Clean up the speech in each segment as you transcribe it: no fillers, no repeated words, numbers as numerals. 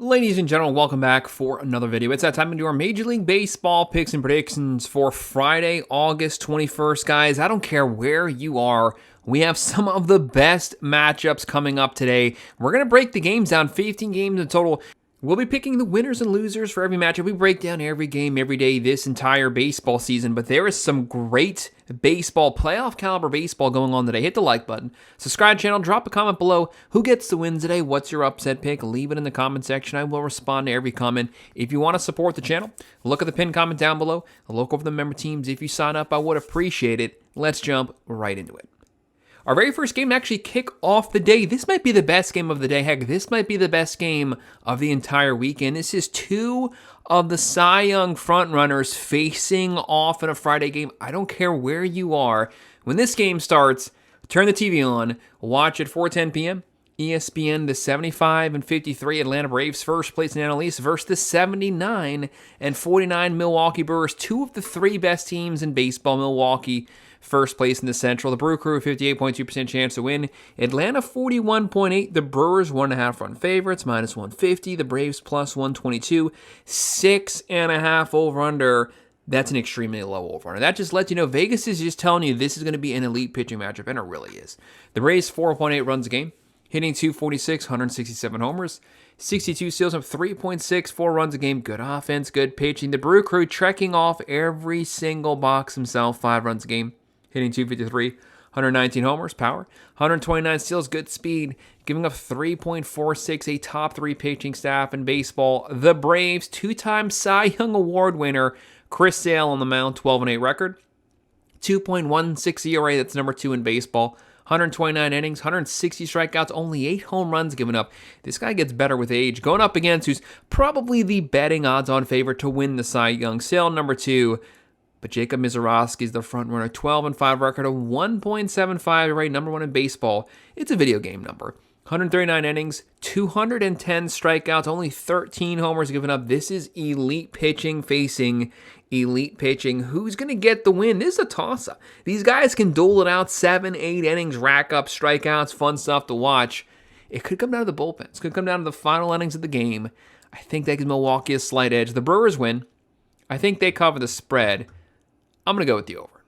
Ladies and gentlemen, welcome back for another video. It's that time to do our Major League Baseball picks and predictions for Friday, August 21st. Guys, I don't care where you are. We have some of the best matchups coming up today. We're going to break the games down, 15 games in total. We'll be picking the winners and losers for every matchup. We break down every game, every day, this entire baseball season. But there is some great baseball, playoff caliber baseball going on today. Hit the like button, subscribe to the channel, drop a comment below. Who gets the win today? What's your upset pick? Leave it in the comment section. I will respond to every comment. If you want to support the channel, look at the pinned comment down below. Look over the member teams. If you sign up, I would appreciate it. Let's jump right into it. Our very first game to actually kick off the day. This might be the best game of the day. Heck, this might be the best game of the entire weekend. This is two of the Cy Young frontrunners facing off in a Friday game. I don't care where you are. When this game starts, turn the TV on, watch at 4:10 p.m. ESPN, the 75 and 53 Atlanta Braves, first place in the NL East, versus the 79 and 49 Milwaukee Brewers, two of the three best teams in baseball. Milwaukee, first place in the Central. The Brew Crew, 58.2% chance to win. Atlanta, 41.8. The Brewers, 1.5 run favorites, minus 150. The Braves, plus 122. 6.5 over-under. That's an extremely low over-under. That just lets you know Vegas is just telling you this is going to be an elite pitching matchup, and it really is. The Braves, 4.8 runs a game, hitting 246, 167 homers. 62 steals up 3.64 runs a game. Good offense, good pitching. The Brew Crew trekking off every single box himself, 5 runs a game, hitting 253, 119 homers, power, 129 steals, good speed, giving up 3.46, a top 3 pitching staff in baseball. The Braves, 2-time Cy Young Award winner, Chris Sale on the mound, 12-8 record, 2.16 ERA, that's number 2 in baseball, 129 innings, 160 strikeouts, only 8 home runs given up. This guy gets better with age. Going up against who's probably the betting odds-on favorite to win the Cy Young, Sale, number 2. But Jacob Misiorowski is the front runner, 12-5 record, a 1.75 ERA, number 1 in baseball. It's a video game number. 139 innings, 210 strikeouts, only 13 homers given up. This is elite pitching facing elite pitching. Who's going to get the win? This is a toss-up. These guys can duel it out, 7, 8 innings, rack up strikeouts, fun stuff to watch. It could come down to the bullpens. It could come down to the final innings of the game. I think that gives Milwaukee a slight edge. The Brewers win. I think they cover the spread. I'm going to go with the over.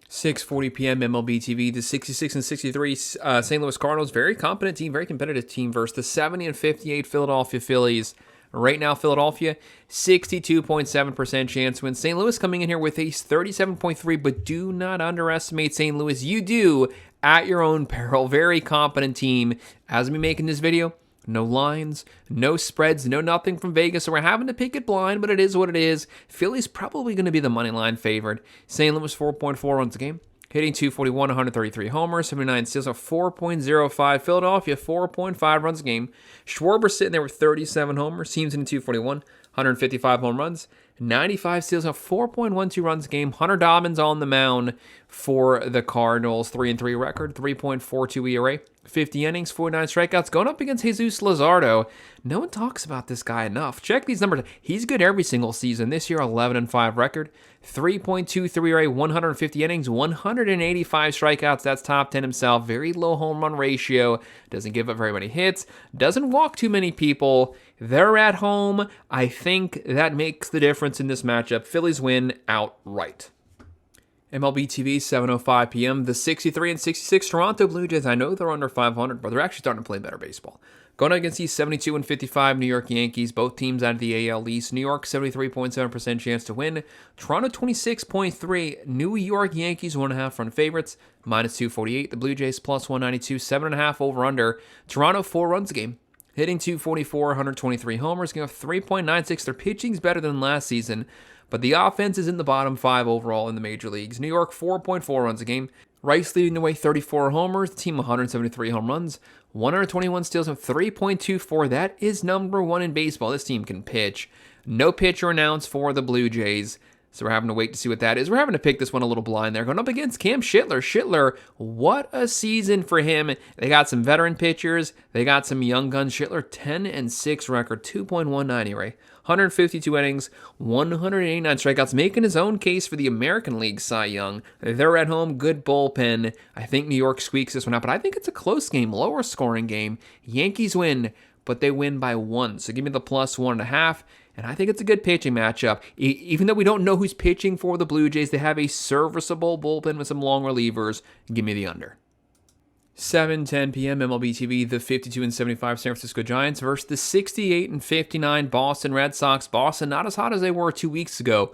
6:40 p.m. MLB TV. The 66 and 63 St. Louis Cardinals, very competent team, very competitive team versus the 70 and 58 Philadelphia Phillies. Right now, Philadelphia, 62.7% chance to win. St. Louis coming in here with a 37.3, but do not underestimate St. Louis. You do at your own peril. Very competent team. As we making this video, no lines, no spreads, no nothing from Vegas, so we're having to pick it blind, but it is what it is. Philly's probably going to be the money line favorite. St. Louis, 4.4 runs a game, hitting 241, 133 homers, 79 steals, a 4.05. Philadelphia, 4.5 runs a game. Schwarber sitting there with 37 homers, teams in 241, 155 home runs, 95 steals, a 4.12 runs a game. Hunter Dobbins on the mound for the Cardinals, 3-3 record, 3.42 ERA, 50 innings, 49 strikeouts, going up against Jesus Luzardo. No one talks about this guy enough. Check these numbers. He's good every single season. This year, 11-5 record, 3.23 ERA, 150 innings, 185 strikeouts. That's top 10 himself. Very low home run ratio. Doesn't give up very many hits. Doesn't walk too many people. They're at home. I think that makes the difference in this matchup. Phillies win outright. MLB TV, 7:05 p.m. The 63 and 66 Toronto Blue Jays. I know they're under 500, but they're actually starting to play better baseball. Going against the 72 and 55 New York Yankees. Both teams out of the AL East. New York, 73.7% chance to win. Toronto, 26.3. New York Yankees, 1.5 run favorites, minus 248. The Blue Jays, plus 192. 7.5 over-under. Toronto, 4 runs a game, hitting 244, 123 homers, giving up 3.96. Their pitching's better than last season, but the offense is in the bottom 5 overall in the major leagues. New York, 4.4 runs a game. Rice leading the way, 34 homers. The team, 173 home runs, 121 steals, and 3.24. That is number 1 in baseball. This team can pitch. No pitcher announced for the Blue Jays, so we're having to wait to see what that is. We're having to pick this one a little blind there. Going up against Cam Schindler. Schindler, what a season for him. They got some veteran pitchers. They got some young guns. Schindler, 10-6 record, 2.19 ERA, 152 innings, 189 strikeouts, making his own case for the American League Cy Young. They're at home, good bullpen. I think New York squeaks this one out, but I think it's a close game, lower scoring game. Yankees win but they win by 1. So give me the plus 1.5. And I think it's a good pitching matchup. Even though we don't know who's pitching for the Blue Jays, they have a serviceable bullpen with some long relievers. Give me the under. 7:10 p.m. MLB TV, the 52-75 San Francisco Giants versus the 68-59 Boston Red Sox. Boston not as hot as they were 2 weeks ago,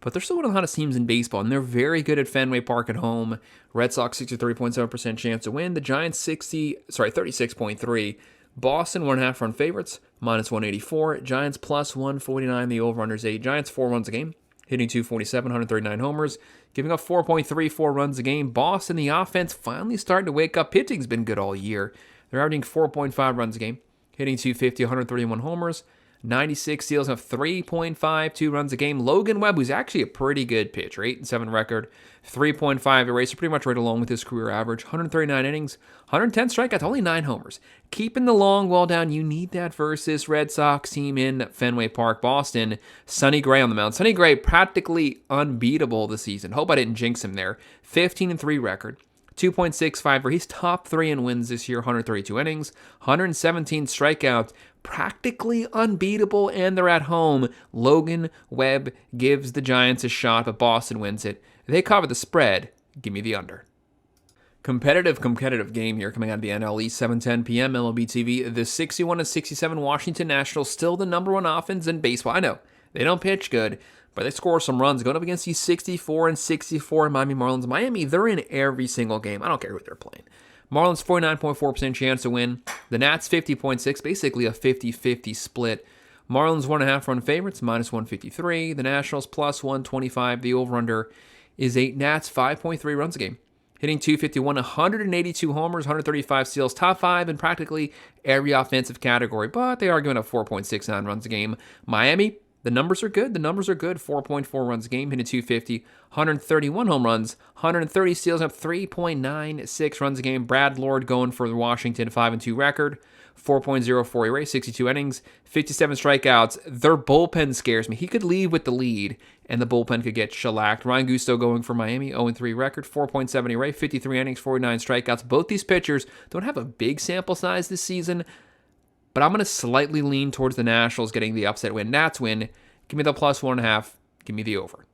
but they're still one of the hottest teams in baseball, and they're very good at Fenway Park at home. Red Sox 63.7% chance to win. The Giants 36.3. Boston 1.5 run favorites, minus 184. Giants plus 149. The over-under is 8. Giants 4 runs a game, hitting 247, 139 homers, giving up 4.34 runs a game. Boston, the offense finally starting to wake up. Pitching's been good all year. They're averaging 4.5 runs a game, hitting 250, 131 homers, 96 steals, have 3.52 runs a game. Logan Webb, who's actually a pretty good pitcher, 8-7 record, 3.5 eraser, pretty much right along with his career average. 139 innings, 110 strikeouts, only 9 homers. Keeping the long ball down, you need that versus Red Sox team in Fenway Park, Boston. Sonny Gray on the mound. Sonny Gray practically unbeatable this season. Hope I didn't jinx him there. 15-3 record. 2.65, he's top 3 in wins this year, 132 innings, 117 strikeouts, practically unbeatable, and they're at home. Logan Webb gives the Giants a shot, but Boston wins it. They cover the spread. Give me the under. Competitive game here coming out of the NL East, 7:10 p.m. MLB TV. The 61-67 Washington Nationals, still the number 1 offense in baseball. I know, they don't pitch good, but they score some runs going up against the 64-64 Miami Marlins. Miami, they're in every single game. I don't care who they're playing. Marlins 49.4% chance to win. The Nats 50.6, basically a 50-50 split. Marlins 1.5 run favorites, minus 153. The Nationals plus 125. The over-under is 8. Nats 5.3 runs a game, hitting 251, 182 homers, 135 steals, top 5 in practically every offensive category, but they are giving up 4.69 runs a game. Miami, the numbers are good. 4.4 runs a game, hitting 250, 131 home runs, 130 steals, up 3.96 runs a game. Brad Lord going for the Washington 5-2 record, 4.04 ERA, 62 innings, 57 strikeouts. Their bullpen scares me. He could leave with the lead, and the bullpen could get shellacked. Ryan Gusto going for Miami, 0-3 record, 4.7 ERA, 53 innings, 49 strikeouts. Both these pitchers don't have a big sample size this season, but I'm going to slightly lean towards the Nationals getting the upset win. Nats win. Give me the plus 1.5. Give me the over.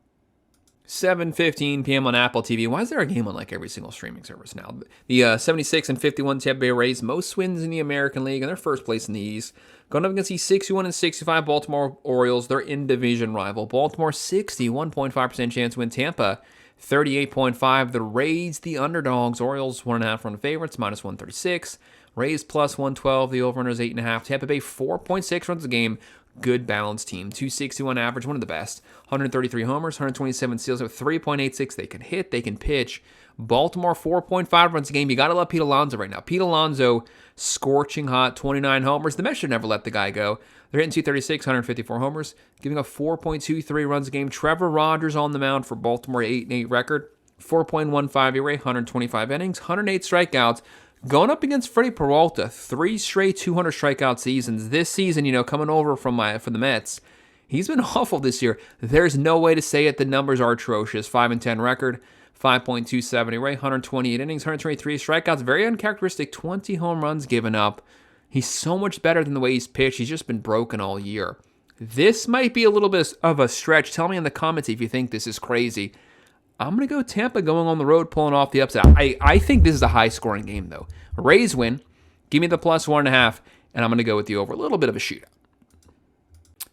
7:15 p.m. on Apple TV. Why is there a game on like every single streaming service now? The 76-51 Tampa Bay Rays, most wins in the American League, and they're first place in the East. Going up against the 61-65 Baltimore Orioles, their in-division rival. Baltimore 61.5% chance to win. Tampa 38.5. The Rays, the underdogs. Orioles 1.5 run favorites, minus 136. Rays plus 112. The over-under is 8.5. Tampa Bay 4.6 runs a game. Good balanced team. 261 average, one of the best. 133 homers, 127 steals, with 3.86. They can hit, they can pitch. Baltimore 4.5 runs a game. You got to love Pete Alonso right now. Pete Alonso scorching hot, 29 homers. The Mets should never let the guy go. They're hitting 236, 154 homers, giving up 4.23 runs a game. Trevor Rogers on the mound for Baltimore, 8-8 record, 4.15 ERA, 125 innings, 108 strikeouts. Going up against Freddie Peralta, 3 straight 200 strikeout seasons. This season, coming over from the Mets, he's been awful this year. There's no way to say it. The numbers are atrocious. 5-10 record, 5.27 ERA, 128 innings, 123 strikeouts. Very uncharacteristic, 20 home runs given up. He's so much better than the way he's pitched. He's just been broken all year. This might be a little bit of a stretch. Tell me in the comments if you think this is crazy. I'm going to go Tampa going on the road, pulling off the upset. I think this is a high-scoring game, though. Rays win. Give me the plus 1.5, and I'm going to go with the over. A little bit of a shootout.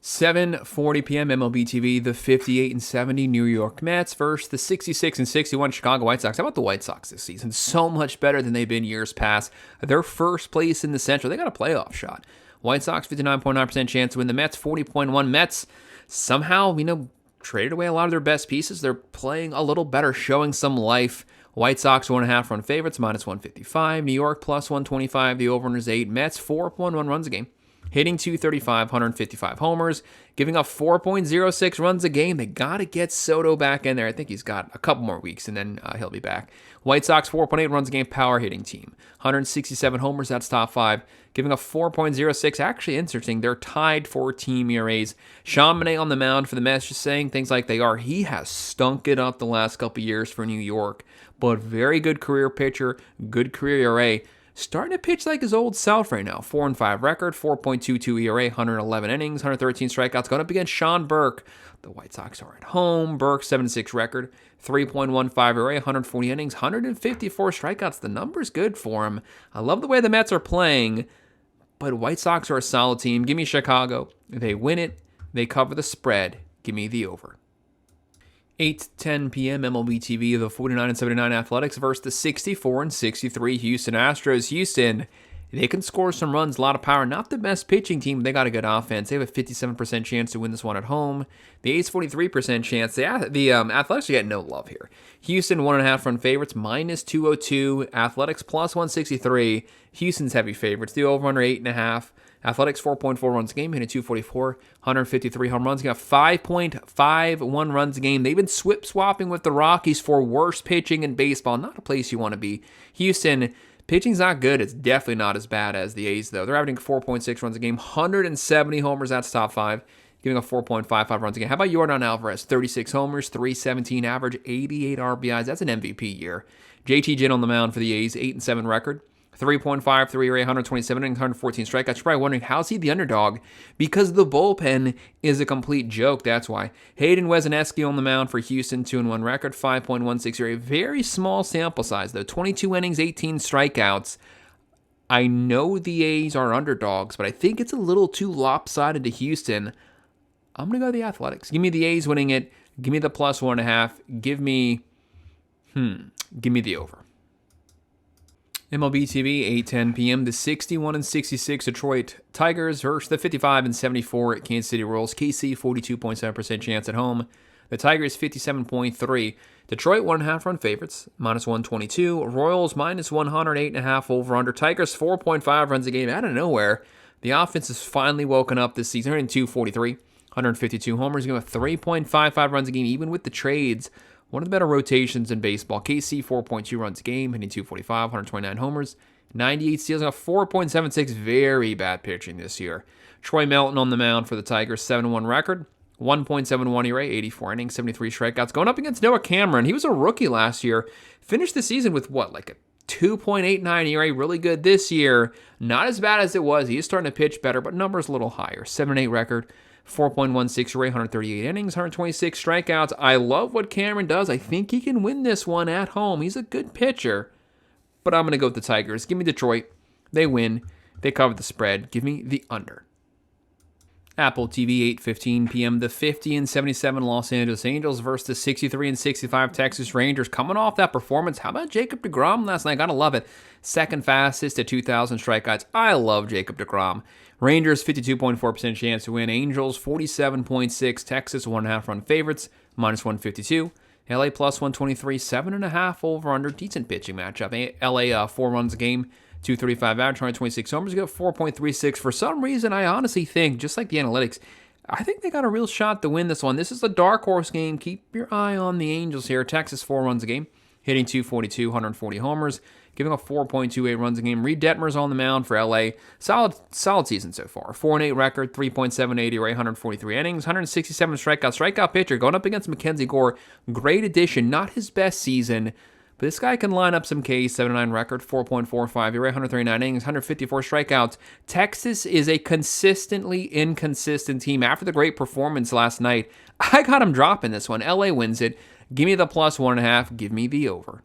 7:40 p.m. MLB TV, the 58-70 New York Mets versus the 66-61 Chicago White Sox. How about the White Sox this season? So much better than they've been years past. They're first place in the Central. They got a playoff shot. White Sox 59.9% chance to win. The Mets 40.1. Mets somehow, traded away a lot of their best pieces. They're playing a little better, showing some life. White Sox 1.5 run favorites, minus 155. New York plus 125. The over-under is 8. Mets 4.1 runs a game, hitting 235, 155 homers, giving up 4.06 runs a game. They got to get Soto back in there. I think he's got a couple more weeks, and then he'll be back. White Sox 4.8 runs a game, power hitting team. 167 homers, that's top 5. Giving up 4.06. Actually interesting, they're tied for team ERAs. Sean Manaea on the mound for the Mets, just saying things like they are. He has stunk it up the last couple years for New York, but very good career pitcher, good career ERA. starting to pitch like his old self right now. 4-5 record, 4.22 ERA, 111 innings, 113 strikeouts. Going up against Sean Burke. The White Sox are at home. Burke, 7-6 record, 3.15 ERA, 140 innings, 154 strikeouts. The number's good for him. I love the way the Mets are playing, but White Sox are a solid team. Give me Chicago. They win it. They cover the spread. Give me the over. 8:10 p.m. MLB TV, the 49-79 Athletics versus the 64-63 Houston Astros. Houston, they can score some runs, a lot of power. Not the best pitching team, but they got a good offense. They have a 57% chance to win this one at home. The A's 43% chance. The Athletics are getting no love here. Houston 1.5 run favorites, -202. Athletics +163. Houston's heavy favorites. The over/under 8.5. Athletics 4.4 runs a game, hitting 244, 153 home runs. Got 5.51 runs a game. They've been swapping with the Rockies for worst pitching in baseball. Not a place you want to be. Houston, pitching's not good. It's definitely not as bad as the A's, though. They're averaging 4.6 runs a game, 170 homers. That's top 5, giving up 4.55 runs a game. How about Yordan Alvarez? 36 homers, 317 average, 88 RBIs. That's an MVP year. JT Ginn on the mound for the A's, 8-7 record. 3.53 ERA, 127 and 114 strikeouts. You're probably wondering, how's he the underdog? Because the bullpen is a complete joke, that's why. Hayden Wesneski on the mound for Houston, 2-1 record, 5.16 ERA. Very small sample size, though. 22 innings, 18 strikeouts. I know the A's are underdogs, but I think it's a little too lopsided to Houston. I'm going to go the Athletics. Give me the A's winning it. Give me the +1.5. Give me the over. MLB TV, 8:10 p.m. The 61-66 Detroit Tigers versus the 55-74 Kansas City Royals. KC 42.7% chance at home. The Tigers 57.3. Detroit 1.5 run favorites, -122. Royals -100, 8.5 over/under. Tigers 4.5 runs a game out of nowhere. The offense has finally woken up this season. They're in 243, 152 homers, giving up 3.55 runs a game, even with the trades. One of the better rotations in baseball. KC 4.2 runs a game, hitting 245, 129 homers, 98 steals, got 4.76. Very bad pitching this year. Troy Melton on the mound for the Tigers, 7-1 record, 1.71 ERA, 84 innings, 73 strikeouts. Going up against Noah Cameron. He was a rookie last year. Finished the season with like a 2.89 ERA. Really good this year. Not as bad as it was. He is starting to pitch better, but numbers a little higher. 7-8 record. 4.16 ERA, 138 innings, 126 strikeouts. I love what Cameron does. I think he can win this one at home. He's a good pitcher. But I'm going to go with the Tigers. Give me Detroit. They win. They cover the spread. Give me the under. Apple TV, 8:15 p.m. The 50-77 Los Angeles Angels versus the 63-65 Texas Rangers. Coming off that performance, how about Jacob deGrom last night? Gotta love it. Second fastest at 2,000 strikeouts. I love Jacob deGrom. Rangers 52.4% chance to win. Angels 47.6. Texas 1.5 run favorites, -152. LA +123, 7.5 over/under. Decent pitching matchup. LA 4 runs a game. 235 average, 126 homers, got 4.36. For some reason, I honestly think, just like the analytics, I think they got a real shot to win this one. This is a dark horse game. Keep your eye on the Angels here. Texas 4 runs a game, hitting 242, 140 homers, giving up 4.28 runs a game. Reed Detmer's on the mound for LA. Solid season so far. 4-8 record, 3.78 ERA, 143 innings, 167 strikeout pitcher. Going up against Mackenzie Gore. Great addition. Not his best season, but this guy can line up some Ks. 7-9 record, 4.45 ERA, 139 innings, 154 strikeouts. Texas is a consistently inconsistent team. After the great performance last night, I got him dropping this one. LA wins it. Give me the +1.5. Give me the over.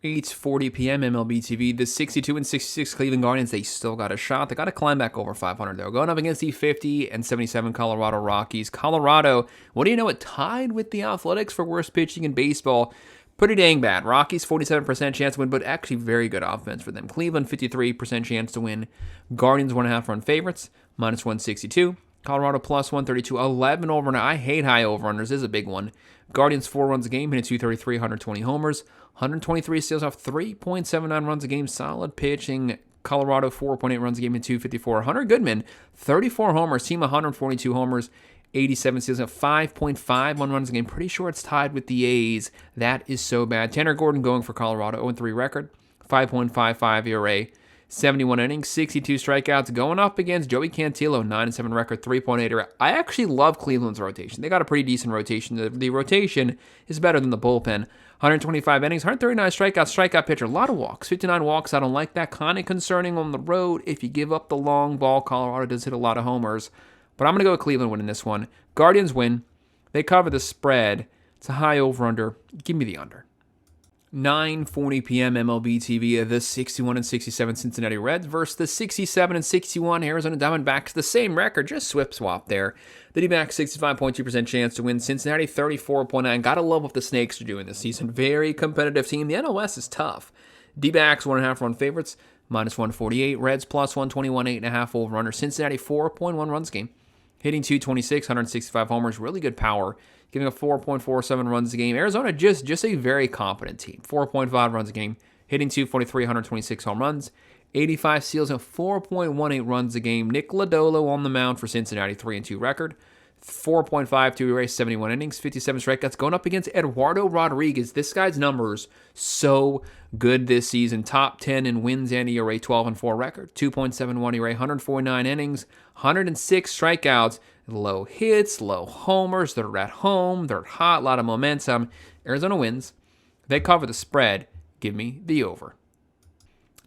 8:40 p.m. MLB TV. The 62-66 Cleveland Guardians, they still got a shot. They got to climb back over 500, though. Going up against the 50-77 Colorado Rockies. Colorado, what do you know, it tied with the Athletics for worst pitching in baseball. Pretty dang bad. Rockies, 47% chance to win, but actually very good offense for them. Cleveland, 53% chance to win. Guardians, 1.5 run favorites, -162. Colorado, +132. 11 over. I hate high over-unders. This is a big one. Guardians, 4 runs a game, hitting 233, 120 homers. 123 steals off 3.79 runs a game. Solid pitching. Colorado, 4.8 runs a game, hitting 254. Hunter Goodman, 34 homers. Team 142 homers. 87 steals, 5.51 runs a game. Pretty sure it's tied with the A's. That is so bad. Tanner Gordon going for Colorado, 0-3 record, 5.55 ERA, 71 innings, 62 strikeouts, going up against Joey Cantillo, 9-7 record, 3.8 ERA. I actually love Cleveland's rotation. They got a pretty decent rotation. The rotation is better than the bullpen. 125 innings, 139 strikeouts, strikeout pitcher, a lot of walks, 59 walks. I don't like that. Kind of concerning on the road. If you give up the long ball, Colorado does hit a lot of homers. But I'm going to go with Cleveland winning this one. Guardians win. They cover the spread. It's a high over-under. Give me the under. 9:40 p.m. MLB TV, the 61 and 67 Cincinnati Reds versus the 67 and 61 Arizona Diamondbacks. The same record, just swip swap there. The D-backs 65.2% chance to win. Cincinnati 34.9. Gotta love what the Snakes are doing this season. Very competitive team. The NL West is tough. D-backs 1.5 run favorites, -148. Reds +121, 8.5 over under. Cincinnati 4.1 runs game. Hitting 226, 165 homers. Really good power. Giving a 4.47 runs a game. Arizona just a very competent team. 4.5 runs a game. Hitting 243, 126 home runs. 85 steals and 4.18 runs a game. Nick Lodolo on the mound for Cincinnati, 3-2 record. 4.52 ERA, 71 innings, 57 strikeouts. Going up against Eduardo Rodriguez. This guy's numbers so good this season. Top 10 in wins and ERA, 12-4 record. 2.71 ERA, 149 innings, 106 strikeouts. Low hits, low homers. They're at home. They're hot. A lot of momentum. Arizona wins. They cover the spread. Give me the over.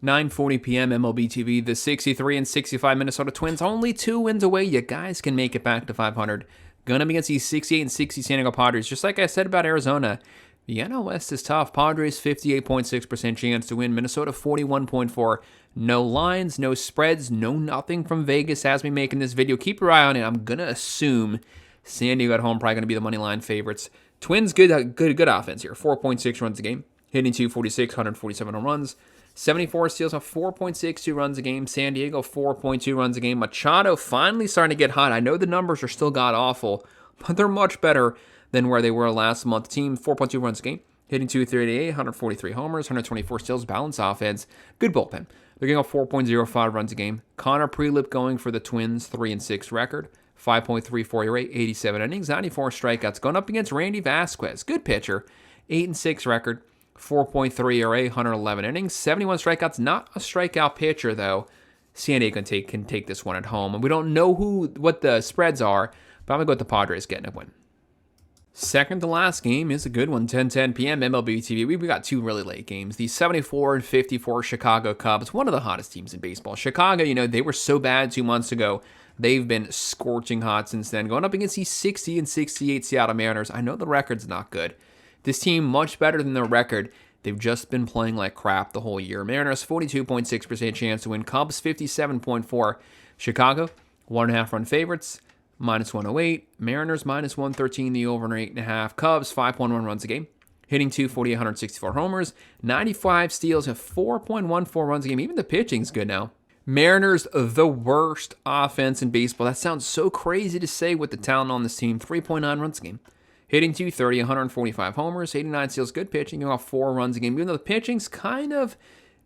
9:40 p.m. MLB TV. The 63 and 65 Minnesota Twins. Only 2 wins away. You guys can make it back to 500. Gonna be against the 68 and 60 San Diego Padres. Just like I said about Arizona, the NL West is tough. Padres 58.6% chance to win. Minnesota 41.4%. No lines, no spreads, no nothing from Vegas as we make in this video. Keep your eye on it. I'm going to assume San Diego at home probably going to be the money line favorites. Twins, good offense here. 4.6 runs a game. Hitting 246, 147 home runs. 74 steals on 4.62 runs a game. San Diego, 4.2 runs a game. Machado finally starting to get hot. I know the numbers are still god-awful, but they're much better than where they were last month. Team, 4.2 runs a game. Hitting 238, 143 homers, 124 steals, balanced offense. Good bullpen. They're getting a 4.05 runs a game. Connor Prelip going for the Twins, 3-6 record. 5.34 ERA, 87 innings, 94 strikeouts. Going up against Randy Vasquez. Good pitcher. 8-6 record. 4.3 ERA, 111 innings, 71 strikeouts. Not a strikeout pitcher, though. San Diego can take this one at home. And we don't know what the spreads are, but I'm going to go with the Padres getting a win. Second to last game is a good one, 10:10 p.m. MLB TV. We got 2 really late games. The 74 and 54 Chicago Cubs, one of the hottest teams in baseball. Chicago, they were so bad 2 months ago. They've been scorching hot since then. Going up against the 60 and 68 Seattle Mariners. I know the record's not good. This team much better than their record. They've just been playing like crap the whole year. Mariners 42.6% chance to win. Cubs 57.4. Chicago 1.5 run favorites. -108. Mariners -113. The over under 8.5. Cubs 5.1 runs a game. Hitting 240, 164 homers. 95 steals and 4.14 runs a game. Even the pitching's good now. Mariners, the worst offense in baseball. That sounds so crazy to say with the talent on this team. 3.9 runs a game. Hitting 230, 145 homers, 89 steals, good pitching, off 4 runs a game. Even though the pitching's kind of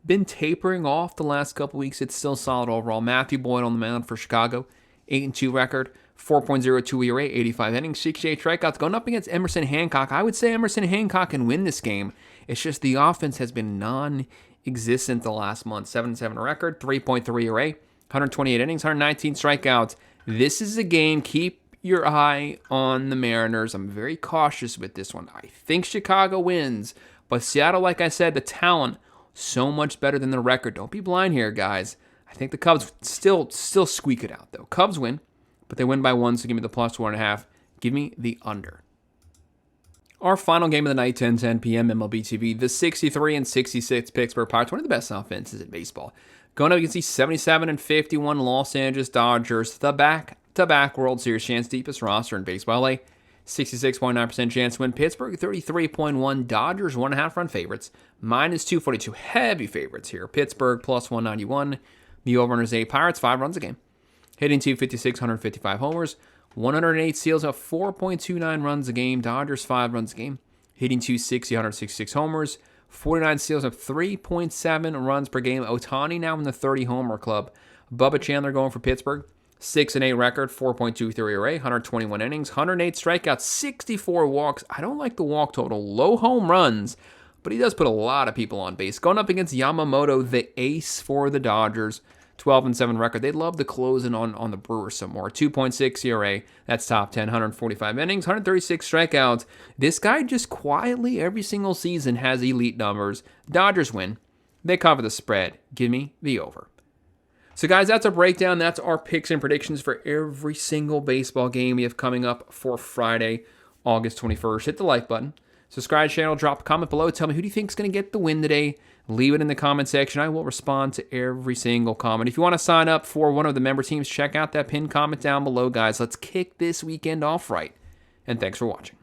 been tapering off the last couple weeks, it's still solid overall. Matthew Boyd on the mound for Chicago, 8-2 record, 4.02 ERA, 85 innings, 68 strikeouts. Going up against Emerson Hancock. I would say Emerson Hancock can win this game. It's just the offense has been non-existent the last month. 7-7 record, 3.3 ERA, 128 innings, 119 strikeouts. This is a game. Keep your eye on the Mariners. I'm very cautious with this one. I think Chicago wins, but Seattle, like I said, the talent so much better than the record. Don't be blind here, guys. I think the Cubs still squeak it out, though. Cubs win, but they win by 1, so give me the +1.5. Give me the under. Our final game of the night, 10:10 p.m. MLB TV. The 63 and 66 Pittsburgh Pirates, one of the best offenses in baseball. Going up against the 77 and 51 Los Angeles Dodgers, the back-to-back World Series chance, deepest roster in baseball. LA, 66.9% chance to win. Pittsburgh, 33.1. Dodgers, 1.5 run favorites. -242. Heavy favorites here. Pittsburgh, +191. The over-under is 8. Pirates, 5 runs a game. Hitting 256, 155 homers. 108 steals at 4.29 runs a game. Dodgers 5 runs a game. Hitting 260, 166 homers. 49 steals at 3.7 runs per game. Ohtani now in the 30 homer club. Bubba Chandler going for Pittsburgh. 6-8 record, 4.23 ERA, 121 innings, 108 strikeouts, 64 walks. I don't like the walk total. Low home runs, but he does put a lot of people on base. Going up against Yamamoto, the ace for the Dodgers, 12-7 record. They'd love to close in on the Brewers some more. 2.6 ERA, that's top 10, 145 innings, 136 strikeouts. This guy just quietly every single season has elite numbers. Dodgers win. They cover the spread. Give me the over. So guys, that's a breakdown. That's our picks and predictions for every single baseball game we have coming up for Friday, August 21st. Hit the like button. Subscribe to the channel. Drop a comment below. Tell me who do you think is going to get the win today. Leave it in the comment section. I will respond to every single comment. If you want to sign up for one of the member teams, check out that pinned comment down below, guys. Let's kick this weekend off right. And thanks for watching.